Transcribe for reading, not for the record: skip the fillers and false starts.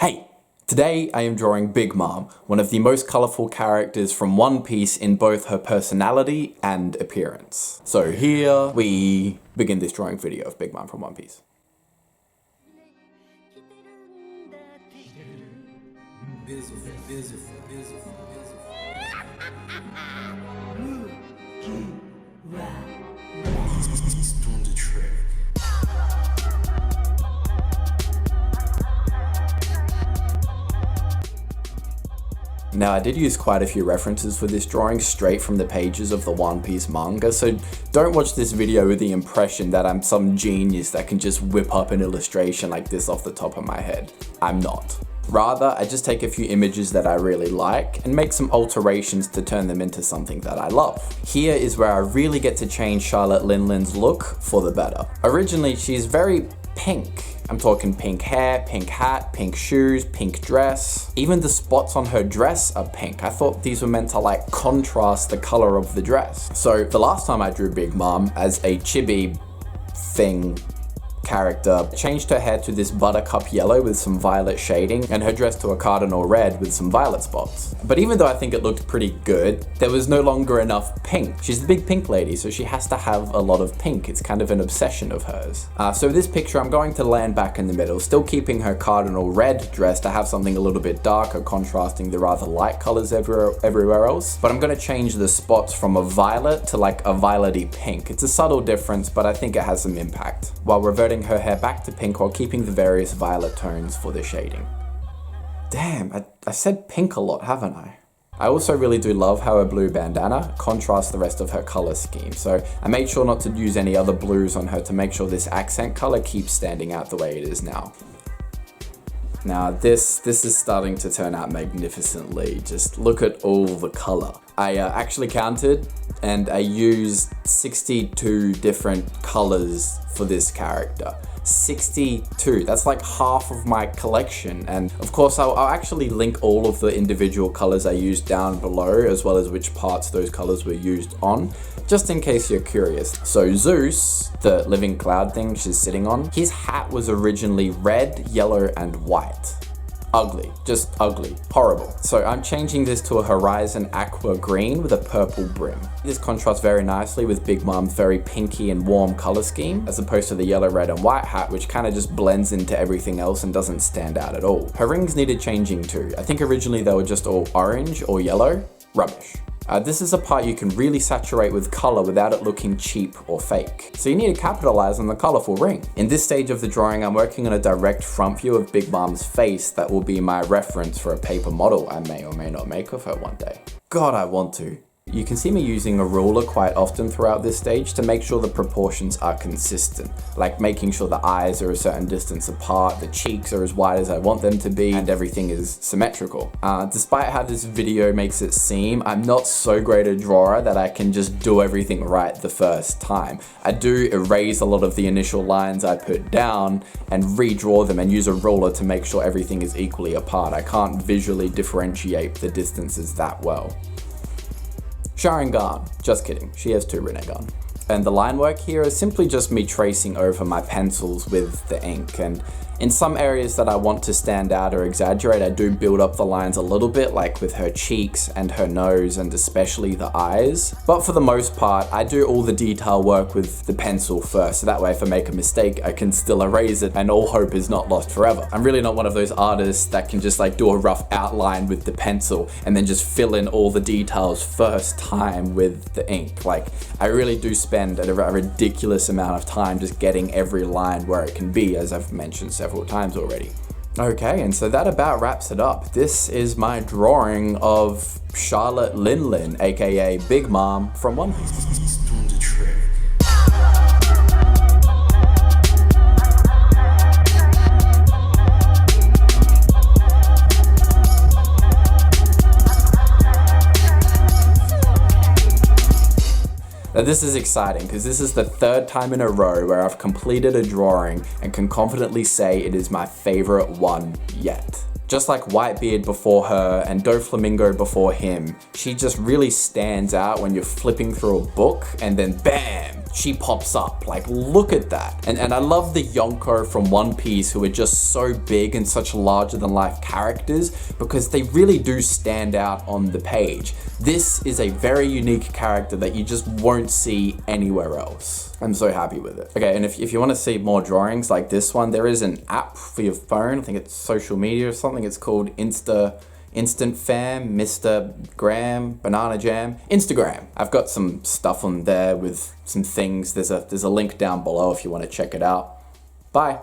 Hey! Today I am drawing Big Mom, one of the most colourful characters from One Piece in both her personality and appearance. So here we begin this drawing video of Big Mom from One Piece. Now I did use quite a few references for this drawing straight from the pages of the One Piece manga, so don't watch this video with the impression that I'm some genius that can just whip up an illustration like this off the top of my head. I'm not. Rather, I just take a few images that I really like and make some alterations to turn them into something that I love. Here is where I really get to change Charlotte LinLin's look for the better. Originally, she's very pink. I'm talking pink hair, pink hat, pink shoes, pink dress. Even the spots on her dress are pink. I thought these were meant to like contrast the color of the dress. So the last time I drew Big Mom as a chibi thing character, changed her hair to this buttercup yellow with some violet shading and her dress to a cardinal red with some violet spots. But even though I think it looked pretty good, there was no longer enough pink. She's the big pink lady, so she has to have a lot of pink. It's kind of an obsession of hers. So this picture I'm going to land back in the middle, still keeping her cardinal red dress to have something a little bit darker, contrasting the rather light colors everywhere else. But I'm going to change the spots from a violet to like a violety pink. It's a subtle difference, but I think it has some impact, while reverting her hair back to pink while keeping the various violet tones for the shading. Damn, I said pink a lot, haven't I? I also really do love how her blue bandana contrasts the rest of her color scheme, so I made sure not to use any other blues on her to make sure this accent color keeps standing out the way it is now. Now this is starting to turn out magnificently. Just look at all the color. I actually counted and I used 62 different colors for this character. 62, that's like half of my collection, and of course I'll actually link all of the individual colors I used down below, as well as which parts those colors were used on, just in case you're curious. So Zeus, the living cloud thing she's sitting on, his hat was originally red, yellow, and white. Ugly, just ugly, horrible. So I'm changing this to a horizon aqua green with a purple brim. This contrasts very nicely with Big Mom's very pinky and warm color scheme, as opposed to the yellow, red, and white hat, which kind of just blends into everything else and doesn't stand out at all. Her rings needed changing too. I think originally they were just all orange or yellow. Rubbish. This is a part you can really saturate with color without it looking cheap or fake. So you need to capitalize on the colorful ring. In this stage of the drawing, I'm working on a direct front view of Big Mom's face that will be my reference for a paper model I may or may not make of her one day. God, I want to. You can see me using a ruler quite often throughout this stage to make sure the proportions are consistent, like making sure the eyes are a certain distance apart, the cheeks are as wide as I want them to be, and everything is symmetrical. Despite how this video makes it seem, I'm not so great a drawer that I can just do everything right the first time. I do erase a lot of the initial lines I put down and redraw them and use a ruler to make sure everything is equally apart. I can't visually differentiate the distances that well. Sharingan. Just kidding, she has 2 Rinnegan. And the line work here is simply just me tracing over my pencils with the ink, and in some areas that I want to stand out or exaggerate, I do build up the lines a little bit, like with her cheeks and her nose and especially the eyes. But for the most part, I do all the detail work with the pencil first, so that way if I make a mistake, I can still erase it and all hope is not lost forever. I'm really not one of those artists that can just like do a rough outline with the pencil and then just fill in all the details first time with the ink. Like, I really do spend a ridiculous amount of time just getting every line where it can be, as I've mentioned several times already. Okay, and so that about wraps it up. This is my drawing of Charlotte LinLin, aka Big Mom from One Piece. Now this is exciting because this is the 3rd time in a row where I've completed a drawing and can confidently say it is my favorite one yet. Just like Whitebeard before her and Doflamingo before him, she just really stands out when you're flipping through a book and then bam, she pops up. Like, look at that. And I love the Yonko from One Piece, who are just so big and such larger than life characters because they really do stand out on the page. This is a very unique character that you just won't see anywhere else. I'm so happy with it. Okay, and if you want to see more drawings like this one, there is an app for your phone. I think it's social media or something. It's called Instant Fam, Mr. Graham, Banana Jam, Instagram. I've got some stuff on there with some things. There's a link down below if you want to check it out. Bye.